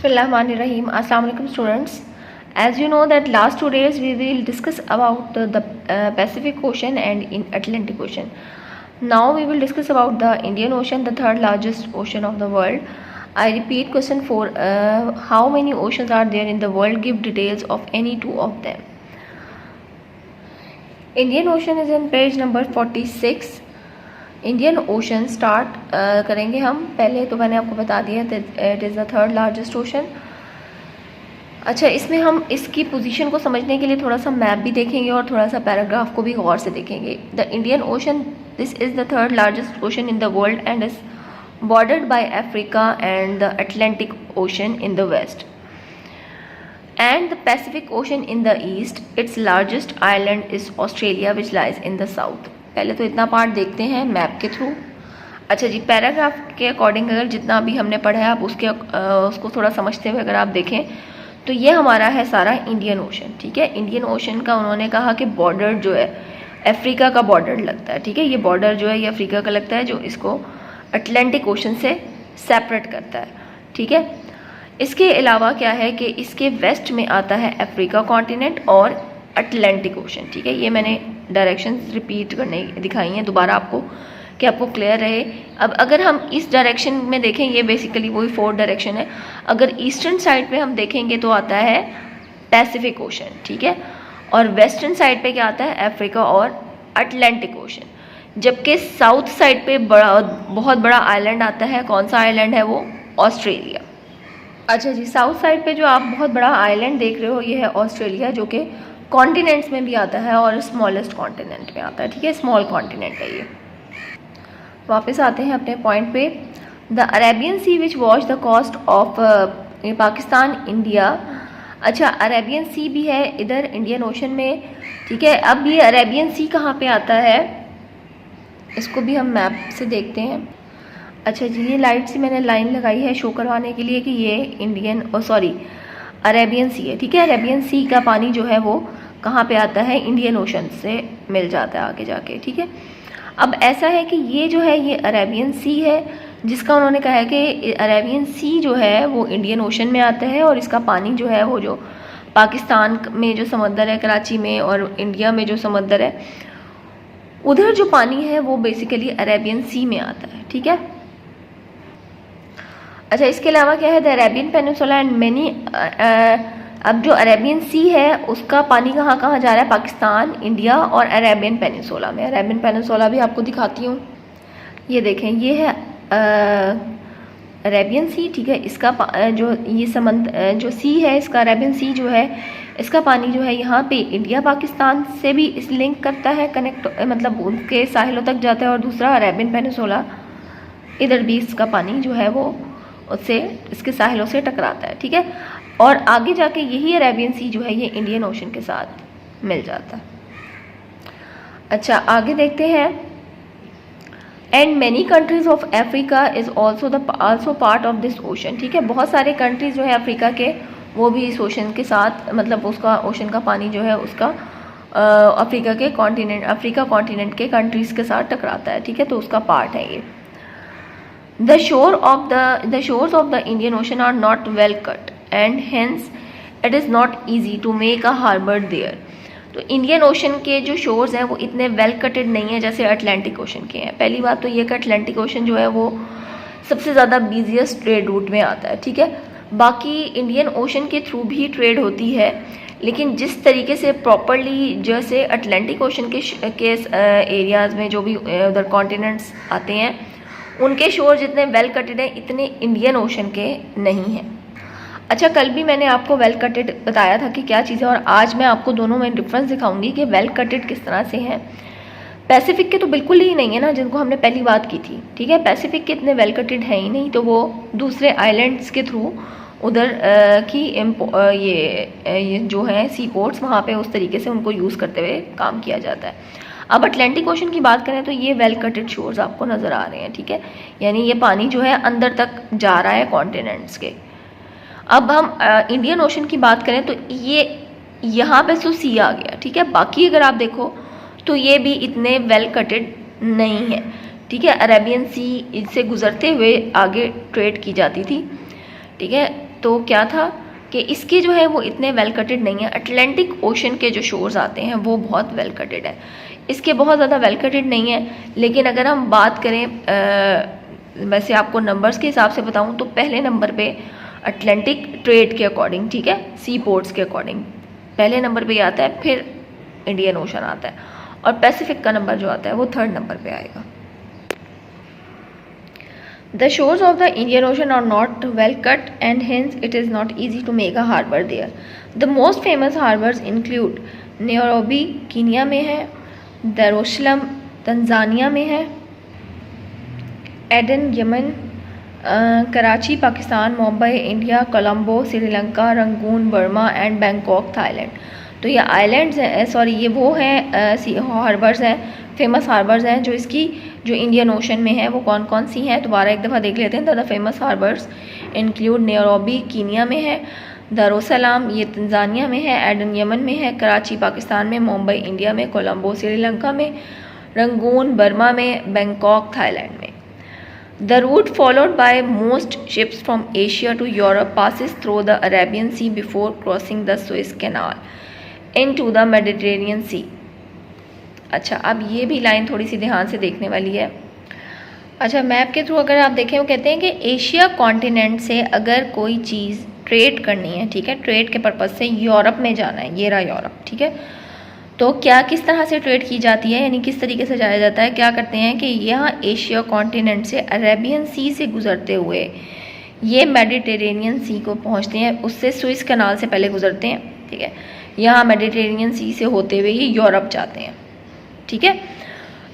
Bismillahirrahmanirrahim. Assalamu alaikum students. As you know that last 2 days we will discuss about the Pacific Ocean and in Atlantic Ocean. Now we will discuss about the Indian Ocean, the third largest ocean of the world. I repeat question 4. How many oceans are there in the world? Give details of any two of them. Indian Ocean is in page number 46. Indian ocean start करेंगे हम. पहले तो मैंने आपको बता दिया it is the third largest ocean. अच्छा, इसमें हम इसकी पोजीशन को समझने के लिए थोड़ा सा मैप भी देखेंगे और थोड़ा सा पैराग्राफ को भी गौर से देखेंगे. The Indian ocean, this is the third largest ocean in the world and is bordered by Africa and the Atlantic ocean in the west and the Pacific Ocean in the east. Its largest island is Australia which lies in the south. पहले तो इतना part देखते हैं map के through. अच्छा जी, paragraph के according अगर जितना भी हमने पढ़ा है आप उसको थोड़ा समझते हुए अगर आप देखें तो ये हमारा है सारा इंडियन ओशन. ठीक है, इंडियन ओशन का उन्होंने कहा कि बॉर्डर जो है अफ्रीका का बॉर्डर लगता है. ठीक है, ये बॉर्डर जो है ये अफ्रीका का लगता है जो इसको अटलांटिक ओशन से सेपरेट करता है. ठीक है, इसके अलावा क्या है कि इसके वेस्ट में आता है अफ्रीका कॉन्टिनेंट और अटलांटिक ओशन. ठीक है, ये मैंने डायरेक्शंस रिपीट करने दिखाई हैं दोबारा आपको कि आपको क्लियर रहे. अब अगर हम इस डायरेक्शन में देखें, ये बेसिकली वही 4 डायरेक्शन है. अगर ईस्टर्न साइड पे हम देखेंगे तो आता है पैसिफिक ओशन. ठीक है, और वेस्टर्न साइड पे क्या आता है अफ्रीका और अटलांटिक ओशन. जबकि साउथ साइड पे बहुत बड़ा आइलैंड आता है. कौन सा आइलैंड है वो? ऑस्ट्रेलिया. अच्छा जी, साउथ साइड पे जो आप बहुत बड़ा आइलैंड देख रहे हो ये है ऑस्ट्रेलिया, जो कि कॉन्टिनेंट्स में भी आता है और स्मॉलेस्ट कॉन्टिनेंट में आता है. ठीक है, स्मॉल कॉन्टिनेंट है ये. वापस आते हैं अपने पॉइंट पे. The Arabian sea which wash the coast of Pakistan India. अच्छा, अरेबियन सी भी है इधर इंडियन ओशन में. ठीक है, अब ये अरेबियन सी कहाँ पे आता है इसको भी हम मैप से देखते हैं. अच्छा जी, ये लाइट सी मैंने लाइन लगाई है शो करवाने के लिए कि ये अरेबियन सी है. ठीक है, अरेबियन सी का पानी जो है वो कहाँ पे आता है? इंडियन ओशन से मिल जाता है आगे जाके. ठीक है, अब ऐसा है कि ये जो है ये अरेबियन सी है जिसका उन्होंने कहा है कि अरेबियन सी जो है वो इंडियन ओशन में आता है और इसका पानी जो है वो जो पाकिस्तान में जो समंदर है कराची में और इंडिया में जो समंदर है उधर जो पानी है वो बेसिकली अरेबियन सी में आता है. ठीक है, अच्छा, इसके अलावा क्या है? The Arabian peninsula and many. अब जो अरेबियन सी है उसका पानी कहाँ कहाँ जा रहा है? पाकिस्तान, इंडिया और अरेबियन पेनिनसुला में. अरेबियन पेनिनसुला भी आपको दिखाती हूँ. ये देखें, ये है अरेबियन सी. ठीक है, इसका जो ये जो सी है इसका अरेबियन सी जो है इसका पानी जो है यहाँ पे इंडिया पाकिस्तान से भी इस लिंक करता है, कनेक्ट मतलब उनके साहिलों तक जाता है. और दूसरा अरेबियन पेनिनसुला इधर भी इसका पानी जो है वो उससे इसके साहिलों से टकराता है. ठीक है, और आगे जाके यही अरेबियन सी जो है ये इंडियन ओशन के साथ मिल जाता है. अच्छा, आगे देखते हैं. And many countries of Africa is also part of this ocean. ठीक है, बहुत सारे कंट्रीज जो है अफ्रीका के वो भी इस ओशन के साथ मतलब उसका ओशन का पानी जो है उसका अफ्रीका कॉन्टिनेंट के कंट्रीज के साथ टकराता है. ठीक है, तो उसका पार्ट है ये. The shores of the Indian Ocean are not well cut and hence it is not easy to make a harbor there. तो इंडियन ओशन के जो शोर्स हैं वो इतने वेल कटेड नहीं है जैसे अटलांटिक ओशन के हैं. पहली बात तो ये कि अटलांटिक ओशन जो है वो सबसे ज़्यादा बिजिएस्ट ट्रेड रूट में आता है. ठीक है, बाकी इंडियन ओशन के थ्रू भी ट्रेड होती है लेकिन जिस तरीके से प्रॉपरली जैसे अटलांटिक ओशन के एरियाज़ में जो भी उधर कॉन्टिनेंट्स आते हैं उनके शोर जितने वेल कटेड हैं इतने इंडियन ओशन के नहीं हैं. अच्छा, कल भी मैंने आपको वेल कटेड बताया था कि क्या चीज़ है और आज मैं आपको दोनों में डिफरेंस दिखाऊंगी कि वेल कटेड किस तरह से हैं. पैसिफिक के तो बिल्कुल ही नहीं है ना, जिनको हमने पहली बात की थी. ठीक है, पैसिफिक के इतने वेल कटेड हैं ही नहीं, तो वो दूसरे आइलैंड्स के थ्रू उधर की ये जो है सी पोर्ट्स वहाँ पर उस तरीके से उनको यूज़ करते हुए काम किया जाता है. अब अटलांटिक ओशन की बात करें तो ये वेल कटेड शोर्स आपको नज़र आ रहे हैं. ठीक है, यानी ये पानी जो है अंदर तक जा रहा है कॉन्टिनेंट्स के. अब हम इंडियन ओशन की बात करें तो ये यहाँ पे तो सी आ गया. ठीक है, बाकी अगर आप देखो तो ये भी इतने वेल कटेड नहीं है. ठीक है, अरेबियन सी से गुजरते हुए आगे ट्रेड की जाती थी. ठीक है, तो क्या था कि इसके जो है वो इतने वेल कटेड नहीं है। अटलांटिक ओशन के जो शोर्स आते हैं वो बहुत वेल कटेड है, इसके बहुत ज़्यादा वेल कटेड नहीं है। लेकिन अगर हम बात करें वैसे आपको नंबर्स के हिसाब से बताऊं तो पहले नंबर पे अटलांटिक ट्रेड के अकॉर्डिंग, ठीक है, सी पोर्ट्स के अकॉर्डिंग पहले नंबर पे आता है, फिर इंडियन ओशन आता है, और पैसिफिक का नंबर जो आता है वो थर्ड नंबर पे आएगा। The shores of the Indian Ocean are not well cut and hence it is not easy to make a harbor there. The most famous harbors include Nairobi, Kenya में है, Dar es Salaam Tanzania में है, Aden Yemen, Karachi Pakistan, Mumbai India, Colombo Sri Lanka, Rangoon Burma and Bangkok Thailand. तो ये islands हैं, sorry ये वो हैं हार्बर्स हैं, फेमस हार्बर्स हैं जो इसकी जो इंडियन ओशन में है। वो कौन कौन सी हैं दोबारा एक दफ़ा देख लेते हैं। The famous harbours include Nairobi Kenya में है, दारुसलाम ये तंजानिया में है, एडन यमन में है, कराची पाकिस्तान में, मुंबई इंडिया में, कोलंबो श्रीलंका में, रंगून बर्मा में, बैंकॉक थाईलैंड में। The route followed by most ships from Asia to Europe passes through the Arabian Sea before crossing the Suez Canal into the Mediterranean Sea. अच्छा, अब ये भी लाइन थोड़ी सी ध्यान से देखने वाली है। अच्छा, मैप के थ्रू अगर आप देखें वो कहते हैं कि एशिया कॉन्टिनेंट से अगर कोई चीज़ ट्रेड करनी है, ठीक है, ट्रेड के पर्पज़ से यूरोप में जाना है, ये रहा यूरोप, ठीक है, तो क्या किस तरह से ट्रेड की जाती है, यानी किस तरीके से जाया जाता है। क्या करते हैं कि यहाँ एशिया कॉन्टिनेंट से अरेबियन सी से गुजरते हुए ये मेडिटेरेनियन सी को पहुँचते हैं, उससे सुइस कनाल से पहले गुजरते हैं, ठीक है, यहाँ मेडिटेरेनियन सी से होते हुए ये यूरोप जाते हैं, ठीक है।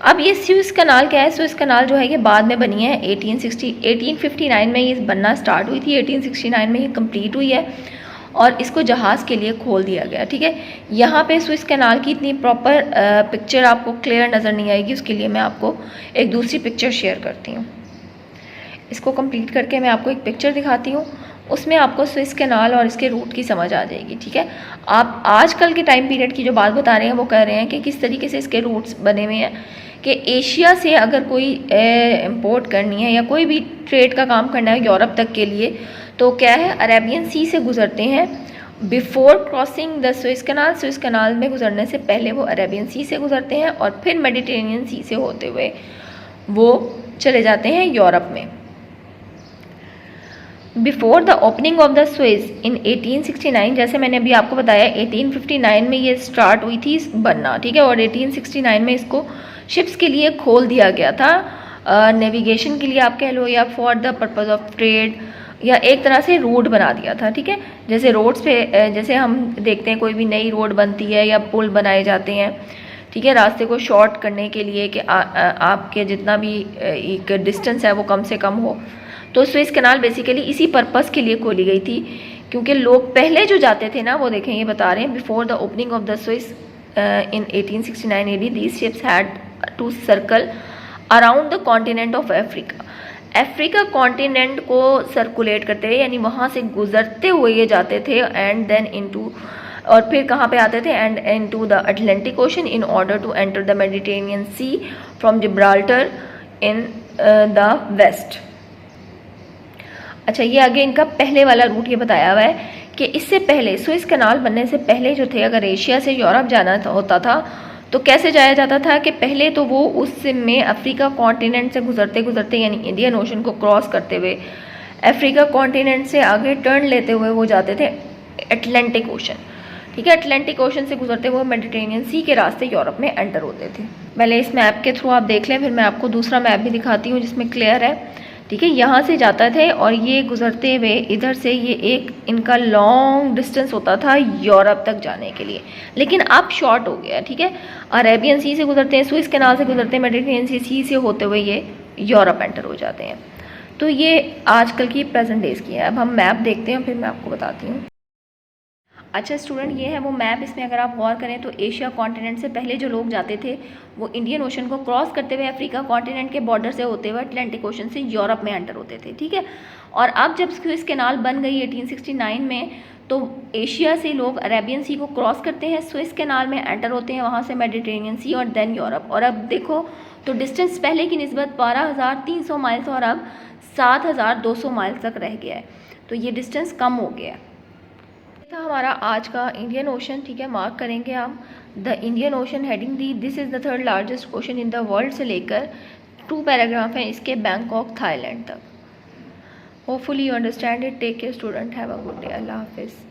अब ये सुइस कनाल क्या है, सुइस कनाल जो है ये बाद में बनी है 1859 में ये बनना स्टार्ट हुई थी, 1869 में ये कंप्लीट हुई है और इसको जहाज़ के लिए खोल दिया गया, ठीक है। यहाँ पे सुइस कैनाल की इतनी प्रॉपर पिक्चर आपको क्लियर नज़र नहीं आएगी, उसके लिए मैं आपको एक दूसरी पिक्चर शेयर करती हूँ। इसको कंप्लीट करके मैं आपको एक पिक्चर दिखाती हूँ, उसमें आपको सुइस कैनाल और इसके रूट की समझ आ जाएगी, ठीक है। आप आजकल के टाइम पीरियड की जो बात बता रहे हैं वो कह रहे हैं कि किस तरीके से इसके रूट्स बने हुए हैं कि एशिया से अगर कोई इम्पोर्ट करनी है या कोई भी ट्रेड का काम करना है यूरोप तक के लिए, तो क्या है, अरेबियन सी से गुजरते हैं before crossing the Suez canal. Suez canal में गुजरने से पहले वो अरेबियन सी से गुजरते हैं और फिर मेडिटेरेनियन सी से होते हुए वो चले जाते हैं यूरोप में। Before the opening of the Suez in 1869, जैसे मैंने अभी आपको बताया 1859 में ये स्टार्ट हुई थी बनना, ठीक है, और 1869 में इसको शिप्स के लिए खोल दिया गया था, नेविगेशन के लिए आप कह लो या for the purpose of trade, या एक तरह से रोड बना दिया था, ठीक है। जैसे रोड्स पे जैसे हम देखते हैं कोई भी नई रोड बनती है या पुल बनाए जाते हैं, ठीक है, रास्ते को शॉर्ट करने के लिए कि आपके जितना भी एक डिस्टेंस है वो कम से कम हो। तो सुइस कैनाल बेसिकली इसी पर्पज़ के लिए खोली गई थी, क्योंकि लोग पहले जो जाते थे ना, वो देखें ये बता रहे हैं before the opening of the Suez in 1869 AD these ships had to circle around the continent of Africa. Africa continent को सर्कुलेट करते हुए, यानी वहाँ से गुजरते हुए ये जाते थे, एंड देन इनटू, और फिर कहाँ पे आते थे, and into the Atlantic ocean in order to enter the Mediterranean sea from Gibraltar in the west. अच्छा, ये आगे इनका पहले वाला रूट ये बताया हुआ है कि इससे पहले सुइस कैनाल बनने से पहले जो थे, अगर एशिया से यूरोप जाना होता था तो कैसे जाया जाता था कि पहले तो वो उसमें अफ्रीका कॉन्टिनेंट से गुजरते गुजरते, यानी इंडियन ओशन को क्रॉस करते हुए अफ्रीका कॉन्टिनेंट से आगे टर्न लेते हुए वो जाते थे अटलांटिक ओशन, ठीक है। अटलांटिक ओशन से गुजरते हुए मेडिटेरेनियन सी के रास्ते यूरोप में एंटर होते थे। पहले इस मैप के थ्रू आप देख लें, फिर मैं आपको दूसरा मैप भी दिखाती हूँ जिसमें क्लियर है, ठीक है। यहाँ से जाता थे और ये गुजरते हुए इधर से ये एक इनका लॉन्ग डिस्टेंस होता था यूरोप तक जाने के लिए, लेकिन अब शॉर्ट हो गया, ठीक है। अरेबियन सी से गुजरते हैं, सुइस कैनाल से गुजरते हैं, मेडिटेरेनियन सी से होते हुए ये यूरोप एंटर हो जाते हैं। तो ये आजकल की प्रेजेंट डेज की है। अब हम मैप देखते हैं, फिर मैं आपको बताती हूँ। अच्छा स्टूडेंट, ये है वो मैप। इसमें अगर आप गौर करें तो एशिया कॉन्टिनेंट से पहले जो लोग जाते थे वो इंडियन ओशन को क्रॉस करते हुए अफ्रीका कॉन्टिनेंट के बॉर्डर से होते हुए अटलांटिक ओशन से यूरोप में एंटर होते थे, ठीक है। और अब जब सुइस कैनाल बन गई 1869 में, तो एशिया से लोग अरेबियन सी को क्रॉस करते हैं, सुइस कैनाल में एंटर होते हैं, वहाँ से मेडिटेरेनियन सी और देन यूरोप। और अब देखो तो डिस्टेंस पहले की निस्बत 12,300 माइल्स और अब 7,200 माइल्स तक रह गया है, तो ये डिस्टेंस कम हो गया है। था हमारा आज का इंडियन ओशन, ठीक है, मार्क करेंगे हम द इंडियन ओशन हेडिंग दी this is the third largest ocean in the world से लेकर 2 पैराग्राफ हैं इसके बैंकॉक थाईलैंड तक। Hopefully you understand it. Take care student, have a good day. अल्लाह हाफिज़।